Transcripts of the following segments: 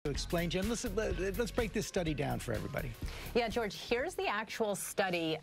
Explain, Jen. Let's break this study down for everybody. Yeah, George, here's the actual study.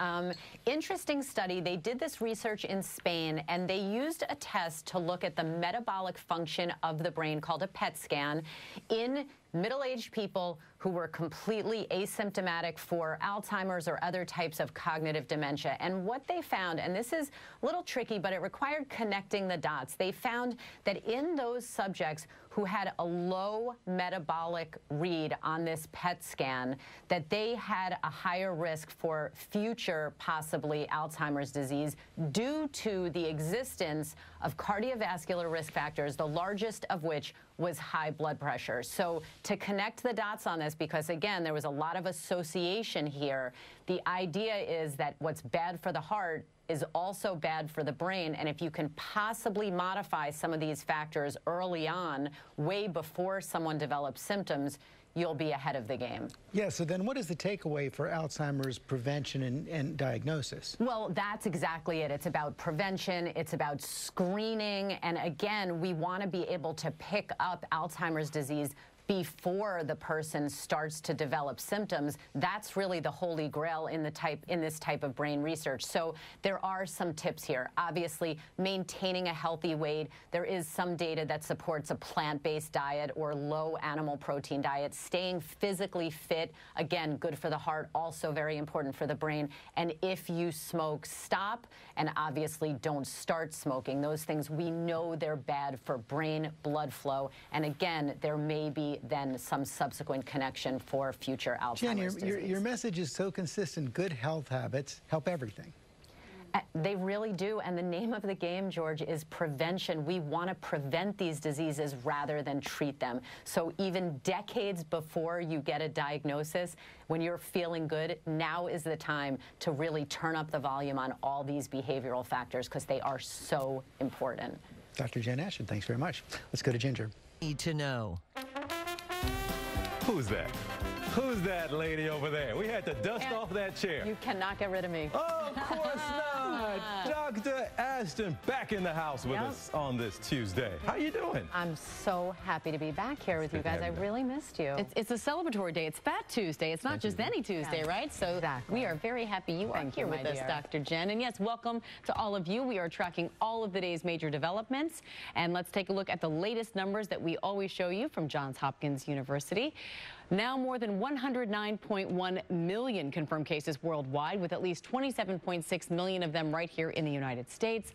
Interesting study. They did this research in Spain, and they used a test to look at the metabolic function of the brain called a PET scan in middle-aged people who were completely asymptomatic for Alzheimer's or other types of cognitive dementia. And what they found, and this is a little tricky, but it required connecting the dots. They found that in those subjects who had a low metabolic read on this PET scan, that they had a higher risk for future, possibly, Alzheimer's disease due to the existence of cardiovascular risk factors, the largest of which was high blood pressure. So to connect the dots on this, because again, there was a lot of association here, the idea is that what's bad for the heart is also bad for the brain, and if you can possibly modify some of these factors early on, way before someone develops symptoms, you'll be ahead of the game. Yeah, so then what is the takeaway for Alzheimer's prevention and diagnosis? Well, that's exactly it. It's about prevention, it's about screening, and again, we want to be able to pick up Alzheimer's disease before the person starts to develop symptoms. That's really the holy grail in this type of brain research. So there are some tips here. Obviously, maintaining a healthy weight. There is some data that supports a plant-based diet or low animal protein diet. Staying physically fit, again, good for the heart, also very important for the brain. And if you smoke, stop, and obviously don't start smoking. Those things, we know they're bad for brain blood flow. And again, there may be then some subsequent connection for future Alzheimer's disease. Your message is so consistent. Good health habits help everything. They really do, and the name of the game, George, is prevention. We want to prevent these diseases rather than treat them. So even decades before you get a diagnosis, when you're feeling good, now is the time to really turn up the volume on all these behavioral factors because they are so important. Dr. Jen Ashton, thanks very much. Let's go to Ginger. Need to know. Who's that? Who's that lady over there? We had to dust off that chair. You cannot get rid of me. Oh, of course not. Dr. Ashton back in the house with us on this Tuesday. How you doing? I'm so happy to be back here with you guys. I really missed you. It's a celebratory day. It's Fat Tuesday. It's not just any Tuesday, right? So we are very happy you are here with us, Dr. Jen. And yes, welcome to all of you. We are tracking all of the day's major developments. And let's take a look at the latest numbers that we always show you from Johns Hopkins University. Now more than 109.1 million confirmed cases worldwide, with at least 27.6 million of them right here in the United States,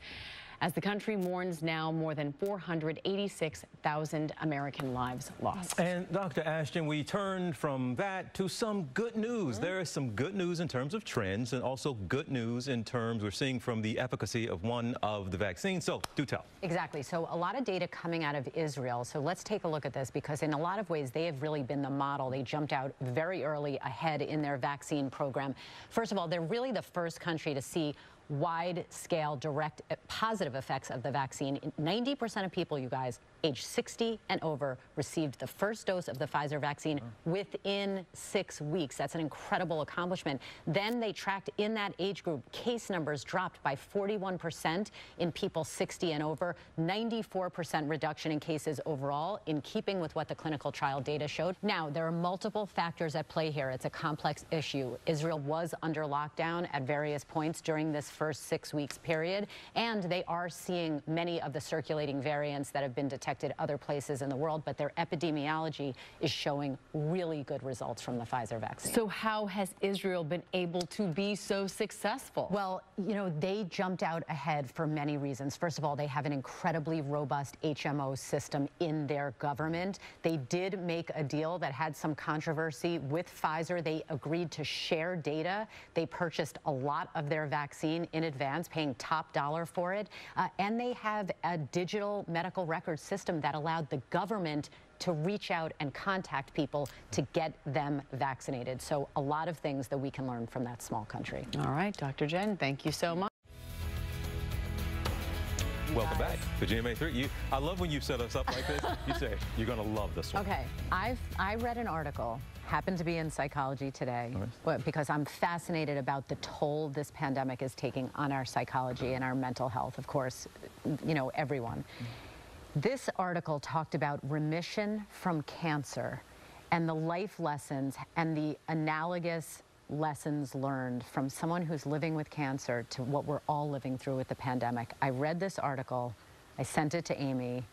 as the country mourns now more than 486,000 American lives lost. And Dr. Ashton, we turn from that to some good news. There is some good news in terms of trends, and also good news in terms we're seeing from the efficacy of one of the vaccines. So do tell. Exactly. So a lot of data coming out of Israel. So let's take a look at this, because in a lot of ways they have really been the model. They jumped out very early ahead in their vaccine program. First of all, they're really the first country to see wide-scale direct positive effects of the vaccine. 90% of people, you guys, age 60 and over, received the first dose of the Pfizer vaccine within 6 weeks. That's an incredible accomplishment. Then they tracked in that age group, case numbers dropped by 41% in people 60 and over, 94% reduction in cases overall, in keeping with what the clinical trial data showed. Now, there are multiple factors at play here. It's a complex issue. Israel was under lockdown at various points during this first 6 weeks period, and they are seeing many of the circulating variants that have been detected other places in the world, but their epidemiology is showing really good results from the Pfizer vaccine. So how has Israel been able to be so successful? Well, you know, they jumped out ahead for many reasons. First of all, they have an incredibly robust HMO system in their government. They did make a deal that had some controversy with Pfizer. They agreed to share data. They purchased a lot of their vaccine in advance, paying top dollar for it. And they have a digital medical record system that allowed the government to reach out and contact people to get them vaccinated. So a lot of things that we can learn from that small country. All right, Dr. Jen, thank you so much. Welcome back to GMA3. I love when you set us up like this. You say, you're going to love this one. Okay, I read an article, happened to be in Psychology Today, but because I'm fascinated about the toll this pandemic is taking on our psychology and our mental health, of course, you know, everyone. This article talked about remission from cancer and the life lessons and the analogous lessons learned from someone who's living with cancer to what we're all living through with the pandemic. I read this article, I sent it to Amy.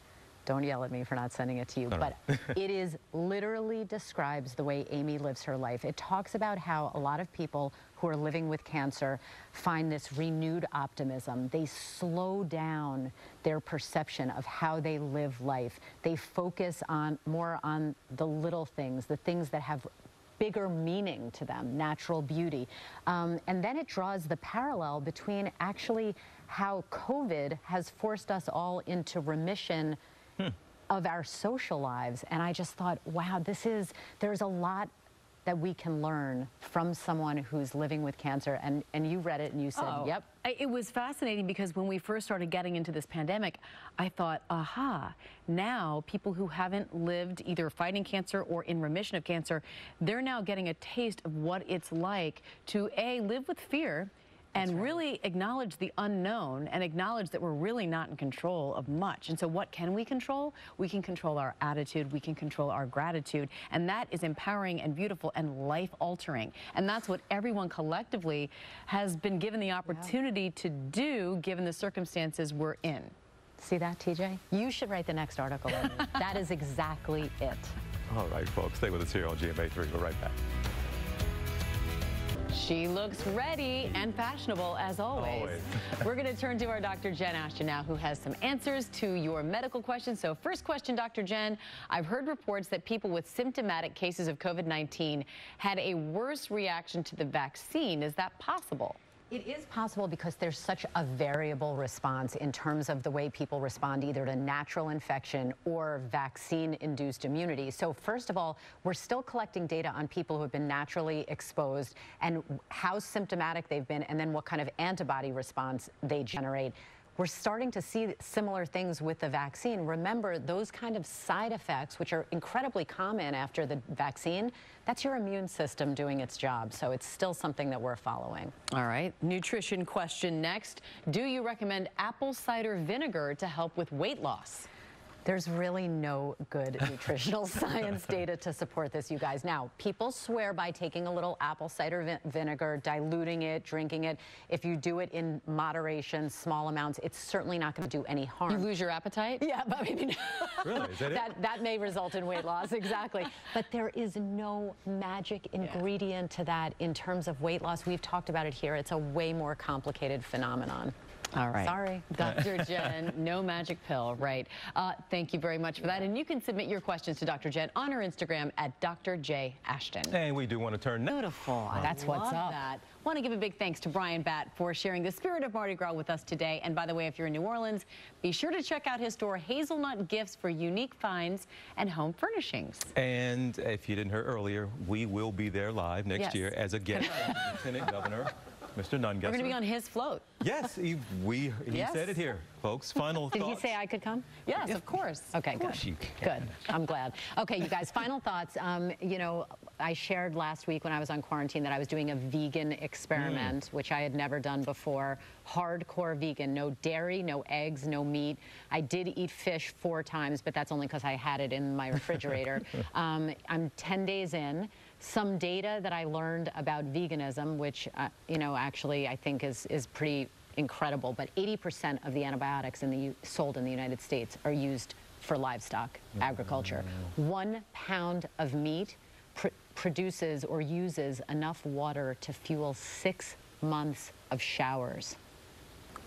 Don't yell at me for not sending it to you, but it is literally describes the way Amy lives her life. It talks about how a lot of people who are living with cancer find this renewed optimism. They slow down their perception of how they live life. They focus more on the little things, the things that have bigger meaning to them, natural beauty. And then it draws the parallel between actually how COVID has forced us all into remission of our social lives. And I just thought, wow, there's a lot that we can learn from someone who's living with cancer. And you read it and you said, yep. It was fascinating because when we first started getting into this pandemic, I thought, aha, now people who haven't lived either fighting cancer or in remission of cancer, they're now getting a taste of what it's like to live with fear and really acknowledge the unknown and acknowledge that we're really not in control of much. And so what can we control? We can control our attitude, we can control our gratitude, and that is empowering and beautiful and life-altering. And that's what everyone collectively has been given the opportunity to do given the circumstances we're in. See that, TJ? You should write the next article. That is exactly it. All right, folks, stay with us here on GMA3. We'll be right back. She looks ready and fashionable, as always. We're going to turn to our Dr. Jen Ashton now, who has some answers to your medical questions. So first question, Dr. Jen, I've heard reports that people with symptomatic cases of COVID-19 had a worse reaction to the vaccine. Is that possible? It is possible because there's such a variable response in terms of the way people respond either to natural infection or vaccine-induced immunity. So first of all, we're still collecting data on people who have been naturally exposed and how symptomatic they've been and then what kind of antibody response they generate. We're starting to see similar things with the vaccine. Remember, those kind of side effects, which are incredibly common after the vaccine, that's your immune system doing its job. So it's still something that we're following. All right. Nutrition question next. Do you recommend apple cider vinegar to help with weight loss? There's really no good nutritional science data to support this, you guys. Now, people swear by taking a little apple cider vinegar, diluting it, drinking it. If you do it in moderation, small amounts, it's certainly not going to do any harm. You lose your appetite? Yeah, but maybe not. Really? Is that it? That may result in weight loss, exactly. But there is no magic ingredient to that in terms of weight loss. We've talked about it here. It's a way more complicated phenomenon. All right. Sorry. Dr. Jen, no magic pill, right? Thank you very much for that. And you can submit your questions to Dr. Jen on her Instagram at Dr. J. Ashton. And we do want to turn... Beautiful. That's what's up. That. Want to give a big thanks to Brian Batt for sharing the spirit of Mardi Gras with us today. And by the way, if you're in New Orleans, be sure to check out his store, Hazelnut Gifts, for unique finds and home furnishings. And if you didn't hear earlier, we will be there live next year as a guest. Lieutenant Governor Mr. Nungesser. We're going to be on his float. Yes, he said it here, folks. Final thoughts. Did he say I could come? Yes, of course. Okay, of course good. You can. Good. I'm glad. Okay, you guys, final thoughts. You know, I shared last week when I was on quarantine that I was doing a vegan experiment, which I had never done before. Hardcore vegan, no dairy, no eggs, no meat. I did eat fish 4 times, but that's only because I had it in my refrigerator. I'm 10 days in. Some data that I learned about veganism, which, you know, actually I think is pretty incredible, but 80% of the antibiotics sold in the United States are used for livestock agriculture. 1 pound of meat produces or uses enough water to fuel 6 months of showers.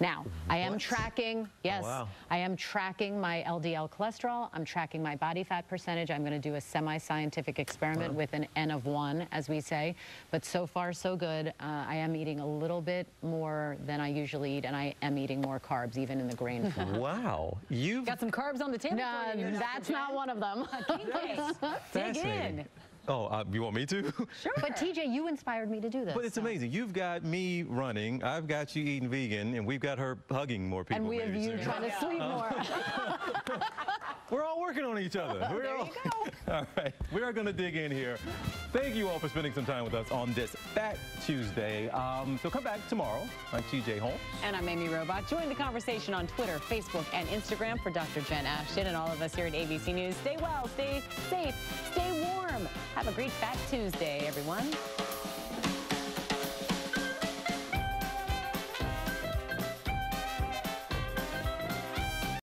Now, I am tracking, yes, I am tracking my LDL cholesterol. I'm tracking my body fat percentage. I'm going to do a semi-scientific experiment with an N of 1, as we say. But so far, so good. I am eating a little bit more than I usually eat, and I am eating more carbs, even in the grain form. Wow. You've got some carbs on the table. No, that's not one of them. Dig in. Oh, you want me to? Sure. But TJ, you inspired me to do this. But it's amazing. You've got me running, I've got you eating vegan, and we've got her hugging more people. And we have you trying to sleep more. We're all working on each other. There you go. All right, we are going to dig in here. Thank you all for spending some time with us on this Fat Tuesday. So come back tomorrow. I'm TJ Holmes. And I'm Amy Robach. Join the conversation on Twitter, Facebook, and Instagram for Dr. Jen Ashton and all of us here at ABC News. Stay well, stay safe, stay warm. Have a great Fat Tuesday, everyone.